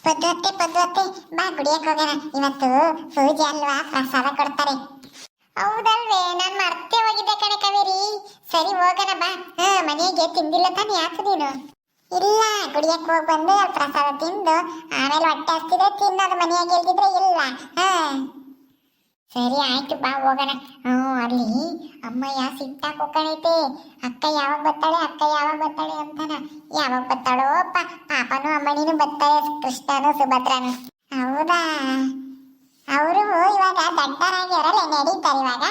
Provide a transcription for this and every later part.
ಪದ್ವತ್ತೆ ಪದ್ವತ್ತೆ ಬಾ ಗುಡಿಯಕ್ಕೆ ಹೋಗೋಣ. ಇವತ್ತು ಪೂಜೆ ಅಲ್ವಾ, ಪ್ರಸಾದ ಕೊಡ್ತಾರೆ. ಹೌದಲ್ವೇ, ನಾನು ಮರ್ತೇ ಹೋಗಿದ್ದೆ ಕಣೆ ಕಾವೇರಿ. ಸರಿ ಹೋಗೋಣ ಬಾ. ಮನೆಗೆ ತಿಂದಿಲ್ಲ ತಾನೆ? ಯಾಕೆ ನೀನು? ಇಲ್ಲ, ಗುಡಿಯಕ್ಕೆ ಹೋಗಿ ಬಂದು ಅಲ್ಲಿ ಪ್ರಸಾದ ತಿಂದು ಆಮೇಲೆ ಹೊಟ್ಟೆ ಹಸ್ತಿದ್ರೆ ತಿನ್ನೋದು. ಮನೆಯಾಗಿ ಎಲ್ದಿದ್ರೆ ಇಲ್ಲ. ಸರಿ ಆಯ್ತು ಬಾ ಹೋಗೋಣ. ಅಲ್ಲಿ ಅಮ್ಮಯ್ಯ ಸಿಟ್ಟಾಕ್ ಹೋಗ್ಕಣೈತೆ. ಅಕ್ಕ ಯಾವಾಗ ಬರ್ತಾಳೆ, ಅಕ್ಕ ಯಾವಾಗ ಬರ್ತಾಳೆ ಅಂತಾನ. ಯಾವಾಗ ಬರ್ತಾಳೋ ಪಾಪನು ಅಮ್ಮನಿನೂ ಬರ್ತಾಳೆ, ಕೃಷ್ಣನು ಸುಭದ್ರನು. ಹೌದಾ? ಅವರು ಇವಾಗ ದೊಡ್ಡರಾಗಿರಲ್ಲ, ನಡೀತಾರೆ ಇವಾಗ.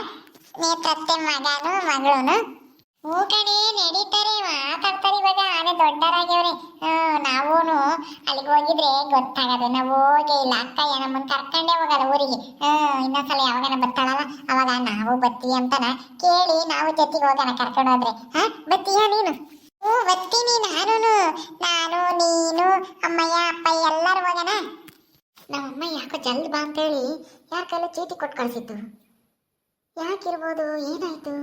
ನೇತ್ರತ್ತೆ ಮಗನು ಮಗಳೂನು. ಹೂ ಕಣೆ, ನಡೀತಾರೆ, ಮಾತಾಡ್ತಾರೆ ಇವಾಗ. ಆನೆ ದೊಡ್ಡರಾಗ್ಯವ್ರೆ. ನಾವೂನು ಅಲ್ಲಿಗೆ ಹೋಗಿದ್ರೆ ಗೊತ್ತಾಗದು. ನಾವು ಹೋಗೇ ಇಲ್ಲ. ಅಕ್ಕ ನಮ್ಮನ್ನು ಕರ್ಕೊಂಡೇ ಹೋಗಲ್ಲ ಊರಿಗೆ. ಇನ್ನೊಂದ್ಸಲ ಯಾವಾಗನ ಬರ್ತಾಳಲ್ಲ ಅವಾಗ ನಾವು ಬರ್ತೀವಿ ಅಂತನ ಕೇಳಿ ನಾವು ಜೊತೆಗೆ ಹೋಗೋಣ. ಕರ್ಕೊಂಡು ಹೋದ್ರೆ ಬರ್ತೀಯ ನೀನು? ಬರ್ತೀನಿ ನಾನು ನೀನು ಅಮ್ಮಯ್ಯ ಅಪ್ಪಯ್ಯ ಎಲ್ಲರೂ ಹೋಗೋಣ. ನಮ್ಮಮ್ಮ ಯಾಕೋ ಜಲ್ದಿ ಬಾ ಅಂತೇಳಿ ಯಾರ ಕೈಲಿ ಚೀಟಿ ಕೊಟ್ಟು ಕಳಿಸಿತ್ತು. ಯಾಕಿರ್ಬೋದು? ಏನಾಯ್ತು?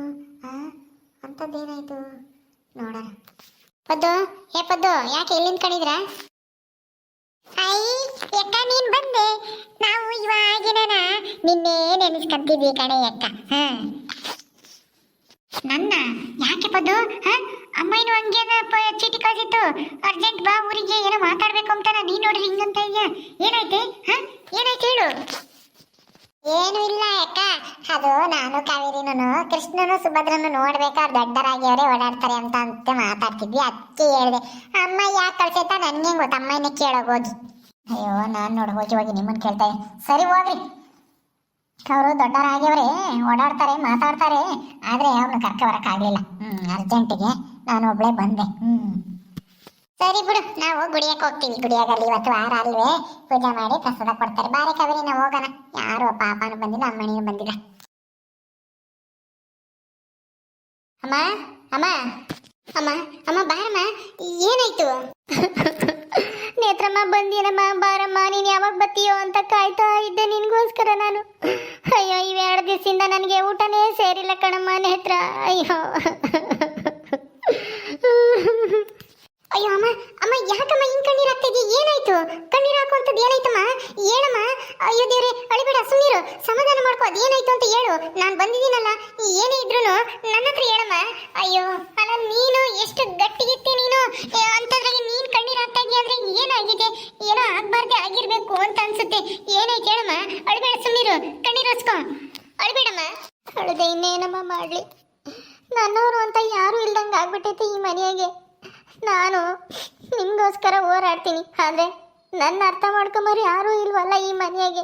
ಅಂಥದ್ದೇನಾಯ್ತು ನೋಡೋಣ. ಪದ್ದು, ಪದ್ದು, ಯಾಕೆ ಇಲ್ಲಿ ನಿಂತ್ಕೊಂಡಿದ್ರ? ಅಕ್ಕ ನೀನ್ ಬಂದೆ. ನಾವು ಇವಾಗಿನ ನಿನ್ನೆ ನೆನೆಸ್ಕಂತಿದ್ವಿ ಕಣೆ ಅಕ್ಕ. ನನ್ನ ಯಾಕೆ ಪದ್ದು? ಅಮ್ಮ ಏನು ಹಂಗೆ ಚೀಟಿ ಕಳಿಸಿತ್ತು, ಅರ್ಜೆಂಟ್ ಬಾ ಊರಿಗೆ, ಏನೋ ಮಾತಾಡ್ಬೇಕು ಅಂತಾನ. ನೀನ್ ನೋಡ್ರಿ ಹಿಂಗಂತ ಇದೆಯಾ? ಏನಾಯ್ತೆ? ಏನಾಯ್ತು ಹೇಳು. ಏನು ಇಲ್ಲ ಅಕ್ಕ, ಅದು ನಾನು ಕಾವೇರಿನೂ ಕೃಷ್ಣನು ಸುಭದ್ರನು ನೋಡ್ಬೇಕಾದ್ರೆ ದೊಡ್ಡರಾಗಿಯವರೇ ಓಡಾಡ್ತಾರೆ ಅಂತ ಮಾತಾಡ್ತಿದ್ವಿ. ಅದಕ್ಕೆ ಹೇಳಿದೆ. ಅಮ್ಮ ಯಾಕೆ ಕಳ್ಸೈತ ನನ್ಗೆ ಗೊತ್ತ, ಅಮ್ಮನೇ ಕೇಳೋಗೋಗಿ. ಅಯ್ಯೋ, ನಾನು ನೋಡಿ ಹೋಗಿ ನಿಮ್ಮನ್ನು ಕೇಳ್ತಾ. ಸರಿ ಹೋಗ್ರಿ, ಅವರು ದೊಡ್ಡರಾಗಿಯವರೇ ಓಡಾಡ್ತಾರೆ, ಮಾತಾಡ್ತಾರೆ. ಆದರೆ ಅವ್ರನ್ನ ಕರ್ಕ ಬರೋಕ್ಕಾಗಲಿಲ್ಲ. ಅರ್ಜೆಂಟಿಗೆ ನಾನು ಒಬ್ಳೆ ಬಂದೆ. ಸರಿ ಬಿಡು, ನಾವು ಗುಡಿಯಕ್ಕೆ ಹೋಗ್ತೀವಿ. ಗುಡಿಯಾಗಲ್ಲಿ ಇವತ್ತು ವಾರ ಅಲ್ವೇ, ಪೂಜೆ ಮಾಡಿ ಪ್ರಸಾದ ಕೊಡ್ತಾರೆ. ಬಾರೆ ಕಾವೇರಿ, ನಾವು ಹೋಗೋಣ. ಯಾರು ಪಾಪನೂ ಬಂದಿಲ್ಲ, ಅಮ್ಮನಿಗೂ ಬಂದಿಲ್ಲ. ಅಮ್ಮ ಅಮ್ಮ ಅಮ್ಮ ಅಮ್ಮ ಬಾರಮ್ಮ. ಏನಾಯ್ತು? ನೇತ್ರಮ್ಮ ಬಂದೇನಮ್ಮ, ಬಾರಮ್ಮ. ನೀನು ಯಾವಾಗ ಬತ್ತೀಯೋ ಅಂತ ಕಾಯ್ತಾ ಇದ್ದೆ ನಿನ್ಗೋಸ್ಕರ ನಾನು. ಅಯ್ಯೋ, ಇವೆರಡು ದಿವಸದಿಂದ ನನಗೆ ಊಟನೇ ಸೇರಿಲ್ಲ ಕಣಮ್ಮ ನೇತ್ರ. ಅಯ್ಯೋ ಅಯ್ಯೋ ಅಮ್ಮ ಅಮ್ಮ, ಯಾಕಮ್ಮ ಹಿಂಗ್ ಕಣ್ಣೀರು ಹಾಕ್ತಿದ್ಯಾ? ಏನಾಯ್ತು? ಕಣ್ಣೀರು ಹಾಕುವಂಥದ್ದು ಏನಾಯ್ತಮ್ಮ? ಹೇಳಮ್ಮ. ಅಯ್ಯೋ ದೇವ್ರೆ, ಅಳಿಬೇಡ, ಸುಮ್ಮನಿರು, ಸಮಾಧಾನ ಮಾಡ್ಕೋ. ಅದೇನಾಯ್ತು ಅಂತ ಹೇಳು. ನಾನು ಬಂದಿದ್ದೀನಲ್ಲ, ಏನೇ ಇದ್ರು ನನ್ನ ಹತ್ರ ಹೇಳಮ್ಮ. ಅಯ್ಯೋ ಅಲ್ಲ, ನೀನು ಎಷ್ಟು ಗಟ್ಟಿಗಿತ್ತಿ ನೀನು. ಅಂಥದ್ರಾಗೆ ನೀನು ಕಣ್ಣೀರು ಹಾಕ್ತಾ ಇದೀಯ ಅಂದ್ರೆ ಏನಾಗಿದೆ? ಏನೋ ಆಗ್ಬಾರ್ದೆ ಆಗಿರ್ಬೇಕು ಅಂತ ಅನ್ಸುತ್ತೆ. ಏನಾಯ್ತು ಹೇಳಮ್ಮ. ಅಳಿಬೇಡ, ಸುಮ್ಮನಿರು, ಕಣ್ಣೀರು ಹಸ್ಕೋ, ಅಳಿಬೇಡಮ್ಮ. ಅಳದೆ ಇನ್ನೇನಮ್ಮ ಮಾಡಲಿ? ನನ್ನವರು ಅಂತ ಯಾರು ಇಲ್ದಂಗೆ ಆಗ್ಬಿಟ್ಟೈತೆ ಈ ಮನೆಯಾಗೆ. ನಾನು ನಿಮಗೋಸ್ಕರ ಹೋರಾಡ್ತೀನಿ, ಆದರೆ ನನ್ನ ಅರ್ಥ ಮಾಡ್ಕೊಂಬರು ಯಾರೂ ಇಲ್ವಲ್ಲ ಈ ಮನೆಯಾಗೆ.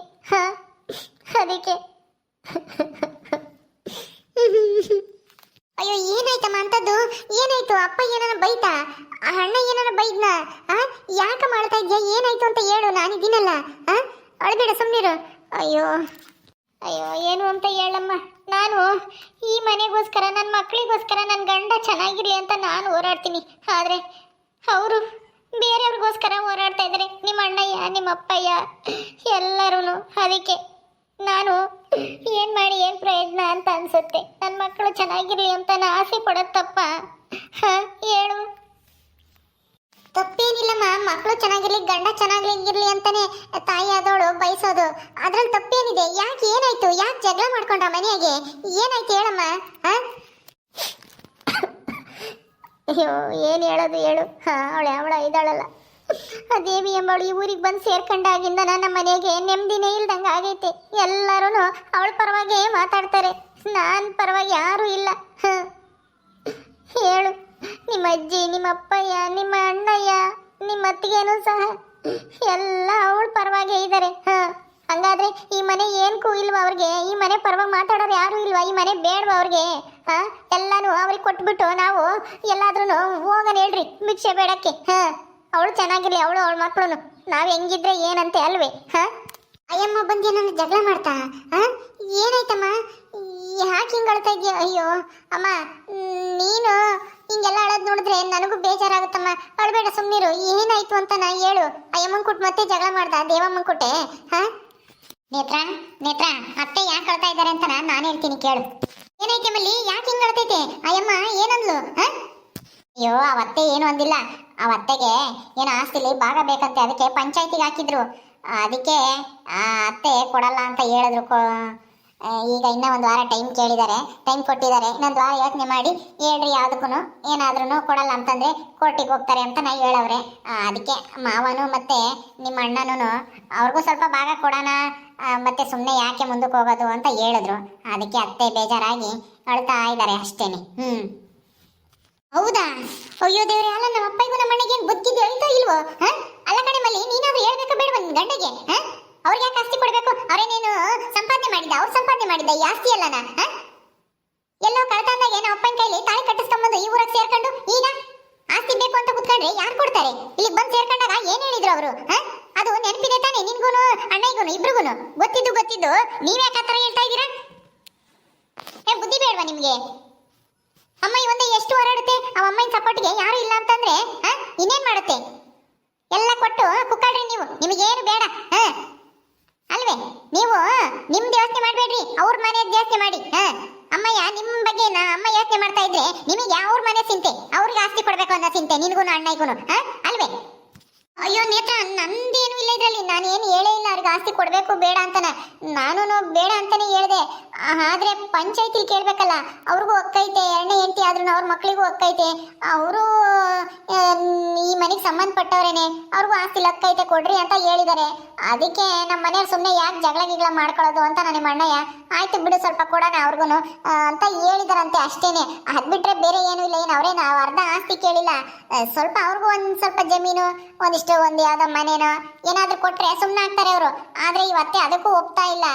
ಅದಕ್ಕೆ ಅಯ್ಯೋ, ಏನಾಯ್ತಮ್ಮ ಅಂಥದ್ದು? ಏನಾಯ್ತು? ಅಪ್ಪ ಏನಾರ ಬೈತಾ? ಅಣ್ಣ ಏನಾರ ಬೈದ್ನಾ? ಯಾಕೆ ಮಾಡ್ತಾ ಇದ್ಯಾ? ಏನಾಯ್ತು ಅಂತ ಹೇಳು, ನಾನಿದ್ದೀನಲ್ಲ. ಅಳಬೇಡ, ಸುಮ್ಮನಿರು. ಅಯ್ಯೋ ಅಯ್ಯೋ, ಏನು ಅಂತ ಹೇಳಮ್ಮ. ನಾನು ಈ ಮನೆಗೋಸ್ಕರ, ನನ್ನ ಮಕ್ಕಳಿಗೋಸ್ಕರ, ನನ್ನ ಗಂಡ ಚೆನ್ನಾಗಿರಲಿ ಅಂತ ನಾನು ಹೋರಾಡ್ತೀನಿ. ಆದರೆ ಅವರು ಬೇರೆಯವ್ರಿಗೋಸ್ಕರ ಹೋರಾಡ್ತಾ ಇದ್ದಾರೆ. ನಿಮ್ಮ ಅಣ್ಣಯ್ಯ, ನಿಮ್ಮ ಅಪ್ಪಯ್ಯ ಎಲ್ಲರೂ. ಅದಕ್ಕೆ ನಾನು ಏನು ಮಾಡಿ ಏನು ಪ್ರಯೋಜನ ಅಂತ ಅನಿಸುತ್ತೆ. ನನ್ನ ಮಕ್ಕಳು ಚೆನ್ನಾಗಿರಲಿ ಅಂತ ನಾನು ಆಸೆ ಪಡೋದು ತಪ್ಪ? ಹೇಳು. ತಪ್ಪೇನಿಲ್ಲಮ್ಮ, ಮಕ್ಕಳು ಚೆನ್ನಾಗಿರ್ಲಿ, ಗಂಡ ಚೆನ್ನಾಗಿರ್ಲಿ ಅಂತಾನೆ ತಾಯಿ ಆದವಳು ಬಯಸೋದು. ಅದ್ರಲ್ಲಿ ತಪ್ಪೇನಿದೆ? ಯಾಕೆ, ಏನಾಯ್ತು? ಯಾಕೆ ಜಗಳ ಮಾಡ್ಕೊಂಡ ಮನೆಯಾಗೆ? ಏನಾಯ್ತು ಹೇಳಮ್ಮ. ಅಯ್ಯೋ, ಏನು ಹೇಳೋದು ಹೇಳು. ಅವಳ ಇದ್ದಾಳಲ್ಲ ಆ ದೇವಿ ಎಂಬಳು ಈ ಊರಿಗೆ ಬಂದು ಸೇರ್ಕೊಂಡಾಗಿಂದ ನಮ್ಮ ಮನೆಗೆ ನೆಮ್ಮದಿನೇ ಇಲ್ದಂಗೆ ಆಗೈತೆ. ಎಲ್ಲರೂ ಅವಳ ಪರವಾಗಿ ಮಾತಾಡ್ತಾರೆ, ನಾನು ಪರವಾಗಿ ಯಾರೂ ಇಲ್ಲ. ಹೇಳು. ನಿಮ್ಮ ಅಜ್ಜಿ, ನಿಮ್ಮ ಅಪ್ಪಯ್ಯ, ನಿಮ್ಮ ಅಣ್ಣಯ್ಯ, ನಿಮ್ಮ ಅತ್ತಿಗೆನೂ ಸಹ ಎಲ್ಲ ಅವಳ ಪರವಾಗಿ ಇದ್ದಾರೆ. ಹಂಗಾದ್ರೆ ಈ ಮನೆ ಏನಕ್ಕೂ ಇಲ್ವಾ ಅವ್ರಿಗೆ? ಈ ಮನೆ ಪರವಾಗಿ ಮಾತಾಡೋರು ಯಾರೂ ಇಲ್ವಾ? ಈ ಮನೆ ಬೇಡವಾ ಅವ್ರಿಗೆ? ಎಲ್ಲಾನು ಅವ್ರಿಗೆ ಕೊಟ್ಬಿಟ್ಟು ನಾವು ಎಲ್ಲಾದ್ರೂ ಹೋಗೋಣ ಹೇಳ್ರಿ ಭಿಕ್ಷೆ ಬೇಡಕ್ಕೆ. ಅವಳು ಚೆನ್ನಾಗಿರ್ಲಿ, ಅವಳು ಅವಳ ಮಕ್ಕಳು. ನಾವು ಹೆಂಗಿದ್ರೆ ಏನಂತೆ ಅಲ್ವೇ? ಅಯ್ಯಮ್ಮ ಬಂದು ನನ್ನ ಜಗಳ ಮಾಡ್ತಾ? ಏನಾಯ್ತಮ್ಮ? ಯಾಕೆ ಹಿಂಗೆ ಅಳ್ತಾ ಇದೆಯಾ? ಅಯ್ಯೋ ಅಮ್ಮ, ನೀನು ಹಿಂಗೆಲ್ಲ ಅಳೋದು ನೋಡಿದ್ರೆ ನನಗೂ ಬೇಜಾರಾಗುತ್ತಮ್ಮ. ಅಳಬೇಡ, ಸುಮ್ಮನಿರು. ಏನಾಯ್ತು ಅಂತ ನಾ ಹೇಳು. ಅಯ್ಯಮ್ಮನ ಕೊಟ್ಟು ಮತ್ತೆ ಜಗಳ ಮಾಡ್ದ ದೇವಮ್ಮನ ಕೊಟ್ಟೆ. ನೇತ್ರ ನೇತ್ರ, ಅತ್ತೆ ಯಾಕೆ ಅಳ್ತಾ ಇದ್ದಾರೆ ಅಂತ ನಾನು ಹೇಳ್ತೀನಿ, ಕೇಳು. ಏನೈತೆ ಮಲ್ಲಿ? ಯಾಕೆ ಹಿಂಗೆ ಅಳ್ತೈತೆ? ಅಯ್ಯಮ್ಮ ಏನಂದ್ಲು? ಅಯ್ಯೋ, ಅವತ್ತೆ ಏನು ಅಂದಿಲ್ಲ. ಆ ಅತ್ತೆಗೆ ಏನೋ ಆಸ್ತಿಲಿ ಭಾಗ ಬೇಕಂತೆ, ಅದಕ್ಕೆ ಪಂಚಾಯತಿಗೆ ಹಾಕಿದ್ರು. ಅದಕ್ಕೆ ಆ ಅತ್ತೆ ಕೊಡಲ್ಲ ಅಂತ ಹೇಳಿದ್ರು. ಈಗ ಇನ್ನೂ ಒಂದು ವಾರ ಟೈಮ್ ಕೊಟ್ಟಿದ್ದಾರೆ. ಇನ್ನೊಂದು ವಾರ ಯೋಚನೆ ಮಾಡಿ ಹೇಳ್ರಿ, ಯಾವುದಕ್ಕೂ ಏನಾದ್ರೂ ಕೊಡಲ್ಲ ಅಂತಂದ್ರೆ ಕೋರ್ಟಿಗೆ ಹೋಗ್ತಾರೆ ಅಂತ ನಾ ಹೇಳವ್ರೆ. ಅದಕ್ಕೆ ಮಾವನು ಮತ್ತೆ ನಿಮ್ಮ ಅಣ್ಣನೂ ಅವ್ರಿಗೂ ಸ್ವಲ್ಪ ಭಾಗ ಕೊಡೋಣ, ಮತ್ತೆ ಸುಮ್ಮನೆ ಯಾಕೆ ಮುಂದಕ್ಕೆ ಹೋಗೋದು ಅಂತ ಹೇಳಿದ್ರು. ಅದಕ್ಕೆ ಅತ್ತೆ ಬೇಜಾರಾಗಿ ಅಳ್ತಾ ಇದ್ದಾರೆ ಅಷ್ಟೇನೆ. ಹೌದಾ? ಅಯ್ಯೋ ದೇವ್ರೆ, ಅಲ್ಲ ನಮ್ಮ ಅಪ್ಪಗೂ ನಮ್ಮ ಅಣ್ಣಗೆ ಏನು ಬದುಕಿದ್ದು ಹೇಳ್ತಾ ಇಲ್ವೋ? ಅಲ್ಲ ಕಡೆ ಮಲ್ಲಿ, ನೀನಾದ್ರೂ ಹೇಳ್ಬೇಕಾ ಬೇಡ ಒಂದು ಗಂಡಗೆ? ಅವ್ರಿಗೆ ಯಾಕೆ ಆಸ್ತಿ ಕೊಡ್ಬೇಕು? ಅವರೇನೇನು ಸಂಪಾದನೆ ಮಾಡಿದ್ದ? ಅವ್ರು ಸಂಪಾದನೆ ಮಾಡಿದ್ದ ಈ ಆಸ್ತಿ ಅಲ್ಲನ? ಎಲ್ಲೋ ಕಳ್ತಂದಾಗೆ ನಮ್ಮ ಅಪ್ಪನ ಕೈಲಿ ತಾಳಿ ಕಟ್ಟಿಸ್ಕೊಂಬಂದು ಈ ಊರಾಗ ಸೇರ್ಕೊಂಡು ಈಗ ಆಸ್ತಿ ಬೇಕು ಅಂತ ಕುತ್ಕೊಂಡ್ರೆ ಯಾರು ಕೊಡ್ತಾರೆ? ಇಲ್ಲಿಗೆ ಬಂದು ಸೇರ್ಕೊಂಡಾಗ ಏನ್ ಹೇಳಿದ್ರು ಅವರು? ಅದು ನೆನಪಿದೆ ತಾನೆ ನಿನ್ಗೂನು ಅಣ್ಣಯ್ಯಗೂನು ಇಬ್ರಿಗೂನು? ಗೊತ್ತಿದ್ದು ನೀವ್ಯಾಕೆ ಆ ಥರ ಹೇಳ್ತಾ ಇದ್ದೀರಾ? ಬುದ್ಧಿ ಬೇಡವಾ ನಿಮ್ಗೆ? ಅಮ್ಮ ಒಂದೇ ಎಷ್ಟು ಹೋರಾಡುತ್ತೆ, ಆ ಅಮ್ಮನ ಸಪೋರ್ಟ್ಗೆ ಯಾರು ಇಲ್ಲ ಅಂತಂದ್ರೆ ಇನ್ನೇನ್ ಮಾಡುತ್ತೆ? ಎಲ್ಲ ಕೊಟ್ಟು ಕುಕ್ಕಾಡ್ರಿ ನೀವು, ನಿಮಗೇನು ಬೇಡ. ಅಲ್ವೇ? ನೀವು ನಿಮ್ದು ಯೋಚನೆ ಮಾಡಬೇಡ್ರಿ, ಅವ್ರ ಮನೆಯದ್ದು ಯೋಚನೆ ಮಾಡಿ. ಅಮ್ಮಯ್ಯ ನಿಮ್ಮ ಬಗ್ಗೆ ಅಮ್ಮ ಯೋಚನೆ ಮಾಡ್ತಾ ಇದ್ರೆ ನಿಮಗೆ ಅವ್ರ ಮನೆ ಚಿಂತೆ, ಅವ್ರಿಗೆ ಆಸ್ತಿ ಕೊಡ್ಬೇಕು ಅನ್ನೋ ಚಿಂತೆ ನಿನ್ಗೂನು ಅಣ್ಣಯ್ಯಗೂನು, ಅಲ್ವೇ? ಅಯ್ಯೋ ನೇತ್ರ, ನಂದೇನು ಇಲ್ಲ ಇದರಲ್ಲಿ. ನಾನೇನು ಹೇಳೇ ಇಲ್ಲ ಅವ್ರಿಗೆ ಆಸ್ತಿ ಕೊಡಬೇಕು ಬೇಡ ಅಂತಾನೆ. ನಾನು ಬೇಡ ಅಂತಾನೆ ಹೇಳಿದೆ. ಆದ್ರೆ ಪಂಚಾಯತಿಲಿ ಕೇಳಬೇಕಲ್ಲ, ಅವ್ರಿಗೂ ಒಕ್ಕೈತೆ. ಎರಡನೇ ಹೆಂಡತಿ ಆದ್ರೂ ಅವ್ರ ಮಕ್ಕಳಿಗೂ ಒಕ್ಕೈತೆ. ಅವರು ಈ ಮನೆಗೆ ಸಂಬಂಧಪಟ್ಟವ್ರೇನೆ, ಅವ್ರಿಗೂ ಆಸ್ತಿ ಲಕ್ಕೈತೆ ಕೊಡ್ರಿ ಅಂತ ಹೇಳಿದ್ದಾರೆ. ಅದಕ್ಕೆ ನಮ್ಮ ಮನೆಯವ್ರು ಸುಮ್ಮನೆ ಯಾಕೆ ಜಗಳ ಮಾಡ್ಕೊಳ್ಳೋದು ಅಂತ ನಿಮ್ಮ ಅಣ್ಣಯ್ಯ ಆಯ್ತು ಬಿಡು ಸ್ವಲ್ಪ ಕೊಡೋಣ ಅವ್ರಿಗೂ ಅಂತ ಹೇಳಿದಾರಂತೆ ಅಷ್ಟೇನೆ. ಅದ್ಬಿಟ್ರೆ ಬೇರೆ ಏನೂ ಇಲ್ಲ. ಏನು ಅವರೇ ನಾವು ಅರ್ಧ ಆಸ್ತಿ ಕೇಳಿಲ್ಲ, ಸ್ವಲ್ಪ ಅವ್ರಿಗೂ ಒಂದು ಸ್ವಲ್ಪ ಜಮೀನು, ಒಂದಿಷ್ಟು ಒಂದು ಯಾವ್ದೋ ಮನೇನೋ ಏನಾದ್ರೂ ಕೊಟ್ರೆ ಸುಮ್ಮನೆ ಆಗ್ತಾರೆ ಅವರು. ಆದ್ರೆ ಇವತ್ತೆ ಅದಕ್ಕೂ ಒಪ್ತಾ ಇಲ್ಲ.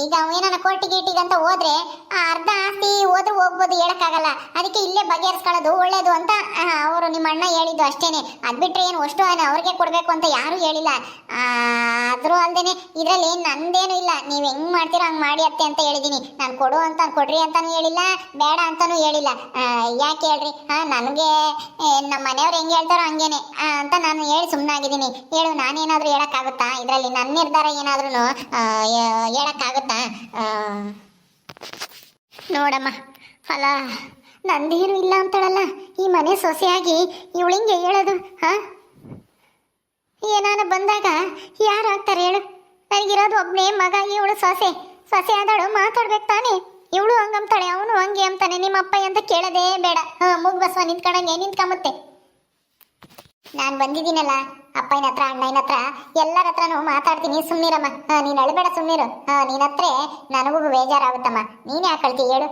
ಈಗ ಏನಾನ ಕೋರ್ಟಿಗೆ ಅಂತ ಹೋದ್ರೆ ಆ ಅರ್ಧ ಆಸ್ತಿ ಹೋದ್ರೂ ಹೋಗ್ಬೋದು, ಹೇಳಕ್ಕಾಗಲ್ಲ. ಅದಕ್ಕೆ ಇಲ್ಲೇ ಬಗೆಹರಿಸ್ಕೊಳ್ಳೋದು ಒಳ್ಳೇದು ಅಂತ ಅವರು ನಿಮ್ಮ ಅಣ್ಣ ಹೇಳಿದ್ದು ಅಷ್ಟೇನೆ. ಅದ್ಬಿಟ್ರೆ ಏನು ಅಷ್ಟು ಅವ್ರಿಗೆ ಕೊಡ್ಬೇಕು ಅಂತ ಯಾರು ಹೇಳಿಲ್ಲ. ಆದ್ರೂ ಅಲ್ದೇನೆ ಇದ್ರಲ್ಲಿ ನಂದೇನು ಇಲ್ಲ, ನೀವ್ ಹೆಂಗ್ ಮಾಡ್ತೀರೋ ಹಂಗ್ ಮಾಡಿ ಅತ್ತೆ ಅಂತ ಹೇಳಿದೀನಿ. ನಾನು ಕೊಡು ಅಂತ ಕೊಡ್ರಿ ಅಂತಾನು ಹೇಳಿಲ್ಲ, ಬೇಡ ಅಂತಾನು ಹೇಳಿಲ್ಲ. ಯಾಕೆ ಹೇಳ್ರಿ? ನನಗೆ ನಮ್ಮ ಮನೆಯವ್ರು ಹೆಂಗೆ ಹೇಳ್ತಾರೋ ಹಂಗೇನೆ ಅಂತ ನಾನು ಹೇಳಿ ಸುಮ್ಮನಾಗಿದ್ದೀನಿ. ಹೇಳು, ನಾನೇನಾದ್ರೂ ಹೇಳಕ್ಕಾಗುತ್ತಾ ಇದರಲ್ಲಿ? ನನ್ನ ನಿರ್ಧಾರ ಏನಾದ್ರೂ ಹೇಳಕ್ಕಾಗುತ್ತಾ? ನೋಡಮ್ಮ, ಅಲ್ಲ ನಂದೇನು ಇಲ್ಲ ಅಂತಾಳಲ್ಲ ಈ ಮನೆ ಸೊಸೆಯಾಗಿ, ಇವಳಿಂಗೆ ಹೇಳೋದು? ಏನಾನ ಬಂದಾಗ ಯಾರು ಆಗ್ತಾರೆ ಹೇಳು? ನನಗಿರೋದು ಒಬ್ಬನೇ ಮಗ, ಇವಳು ಸೊಸೆ ಆದಳು ಮಾತಾಡ್ಬೇಕು ತಾನೆ. ಇವಳು ಹಂಗಂತಾಳೆ, ಅವನು ಹಂಗೆ ಅಂತಾನೆ. ನಿಮ್ಮ ಅಪ್ಪ ಅಂತ ಕೇಳೋದೇ ಬೇಡ. ಮೂಗ್ ಬಸವ ನಿಂತ್ಕೊಂಡಂಗೆ ನಿಂತ್ಕೊಂಬತ್ತೆ. ನಾನು ಬಂದಿದ್ದೀನಲ್ಲ ಅಪ್ಪನ ಹತ್ರ, ಅಣ್ಣನ ಹತ್ರ, ಎಲ್ಲರ ಹತ್ರನೂ ಮಾತಾಡ್ತೀನಿ. ಸುಮ್ಮನಿರಮ್ಮ, ನೀನು ಅಳಬೇಡ, ಸುಮ್ಮನಿರು. ನಿನ್ನ ಹತ್ರ ನನಗೂ ಬೇಜಾರಾಗುತ್ತಮ್ಮ. ನೀನೇ ಹಾಕೊಳ್ತಿ ಹೇಳು?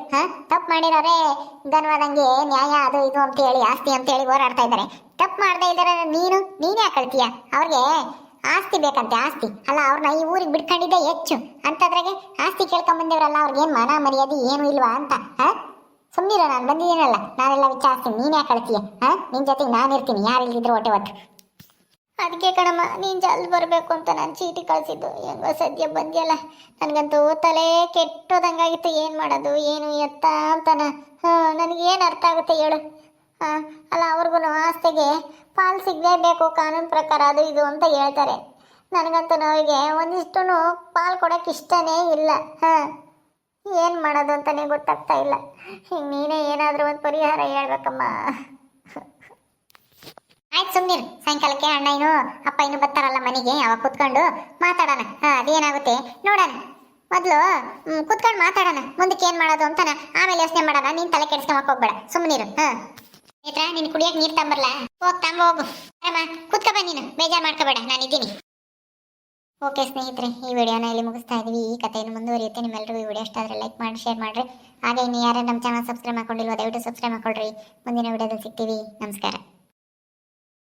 ತಪ್ಪು ಮಾಡಿರೋರೆ ಧನ್ವಾದಂಗೆ ನ್ಯಾಯ ಅದು ಇದು ಅಂತ ಹೇಳಿ ಆಸ್ತಿ ಅಂತ ಹೇಳಿ ಹೋರಾಡ್ತಾ ಇದ್ದಾರೆ. ತಪ್ಪು ಮಾಡ್ತಾ ಇದ್ದಾರೆ, ನೀನೇ ಹಾಕೊಳ್ತೀಯ? ಅವ್ರಿಗೆ ಆಸ್ತಿ ಬೇಕಂತೆ, ಆಸ್ತಿ ಅಲ್ಲ. ಅವ್ರನ್ನ ಈ ಊರಿಗೆ ಬಿಡ್ಕೊಂಡಿದ್ದೆ ಹೆಚ್ಚು ಅಂತದ್ರಾಗೆ ಆಸ್ತಿ ಕೇಳ್ಕೊಂಬಂದಿವ್ರಲ್ಲ, ಅವ್ರಿಗೇನು ಮನ ಮರ್ಯಾದೆ ಏನು ಇಲ್ವಾ ಅಂತ? ಸುಮ್ಮನಿರೋ, ನಾನು ಬಂದಿದ್ದೀನಲ್ಲ, ನಾನೆಲ್ಲ ವಿಚಾರಿಸ್ತೀನಿ. ನೀನೇ ಹಾಕೊಳ್ತೀಯ? ನಿನ್ನ ಜೊತೆಗೆ ನಾನು ಇರ್ತೀನಿ, ಯಾರು ಇಲ್ದಿದ್ರು ಹೊಟ್ಟೆ ಹೊತ್ತು. ಅದಕ್ಕೆ ಕಣಮ್ಮ, ನೀನು ಜಲ್ದಿ ಬರಬೇಕು ಅಂತ ನಾನು ಚೀಟಿ ಕಳಿಸಿದ್ದು. ಹೆಂಗೋ ಸದ್ಯ ಬಂದಿಯಲ್ಲ, ನನಗಂತೂ ತಲೆ ಕೆಟ್ಟೋದಂಗಾಗಿತ್ತು. ಏನು ಮಾಡೋದು ಏನು ಎತ್ತ ಅಂತಾನ ನನಗೇನು ಅರ್ಥ ಆಗುತ್ತೆ ಹೇಳು? ಅಲ್ಲ, ಅವ್ರಿಗೂ ಆಸ್ತಿಗೆ ಪಾಲು ಸಿಗಲೇಬೇಕು ಕಾನೂನು ಪ್ರಕಾರ, ಅದು ಇದು ಅಂತ ಹೇಳ್ತಾರೆ. ನನಗಂತೂ ಅವರಿಗೆ ಒಂದಿಷ್ಟು ಪಾಲು ಕೊಡೋಕೆ ಇಷ್ಟನೇ ಇಲ್ಲ. ಏನು ಮಾಡೋದು ಅಂತಲೇ ಗೊತ್ತಾಗ್ತಾ ಇಲ್ಲ. ಹಿಂಗೆ ನೀನೇ ಏನಾದರೂ ಒಂದು ಪರಿಹಾರ ಹೇಳ್ಬೇಕಮ್ಮ. ಆಯ್ತು ಸುಮ್ಮನಿರು, ಸಾಯಂಕಾಲಕ್ಕೆ ಅಣ್ಣ ಇನ್ನು ಅಪ್ಪ ಇನ್ನು ಬರ್ತಾರಲ್ಲ ಮನೆಗೆ, ಅವಾಗ ಕುತ್ಕೊಂಡು ಮಾತಾಡೋಣ. ಅದೇನಾಗುತ್ತೆ ನೋಡೋಣ. ಮೊದಲು ಕುತ್ಕೊಂಡು ಮಾತಾಡೋಣ, ಮುಂದಕ್ಕೆ ಏನು ಮಾಡೋದು ಅಂತಾನ ಆಮೇಲೆ ಯೋಚನೆ ಮಾಡೋಣ. ನೀನು ತಲೆ ಕೆಡಿಸ್ಕೊಂಬಕ್ಕೆ ಹೋಗ್ಬೇಡ, ಸುಮ್ಮನಿರು. ನೇತ್ರ, ನೀನು ಕುಡಿಯೋಕೆ ನೀರು ತಂಬರಲ್ಲ? ಹೋಗು. ಅಮ್ಮ ಕುತ್ಕೊಬ, ನೀನು ಬೇಜಾರು ಮಾಡ್ಕೋಬೇಡ, ನಾನಿದ್ದೀನಿ. ಓಕೆ ಸ್ನೇಹಿತರೆ, ಈ ವಿಡಿಯೋನ ಇಲ್ಲಿ ಮುಗಿಸ್ತಾ ಇದ್ದೀವಿ. ಈ ಕಥೆಯನ್ನು ಮುಂದುವರಿಯುತ್ತೆ. ನಿಮ್ಮೆಲ್ಲರಿಗೂ ಈ ವಿಡಿಯೋ ಇಷ್ಟ ಆದರೆ ಲೈಕ್ ಮಾಡಿ, ಶೇರ್ ಮಾಡಿರಿ. ಹಾಗೆ ಇನ್ನು ಯಾರು ನಮ್ಮ ಚಾನಲ್ ಸಬ್ಸ್ಕ್ರೈಬ್ ಮಾಡ್ಕೊಂಡಿಲ್ವೋ ದಯವಿಟ್ಟು ಸಬ್ಸ್ಕ್ರೈಬ್ ಮಾಡ್ಕೊಳ್ರಿ. ಮುಂದಿನ ವಿಡಿಯೋದಲ್ಲಿ ಸಿಗ್ತೀವಿ. ನಮಸ್ಕಾರ.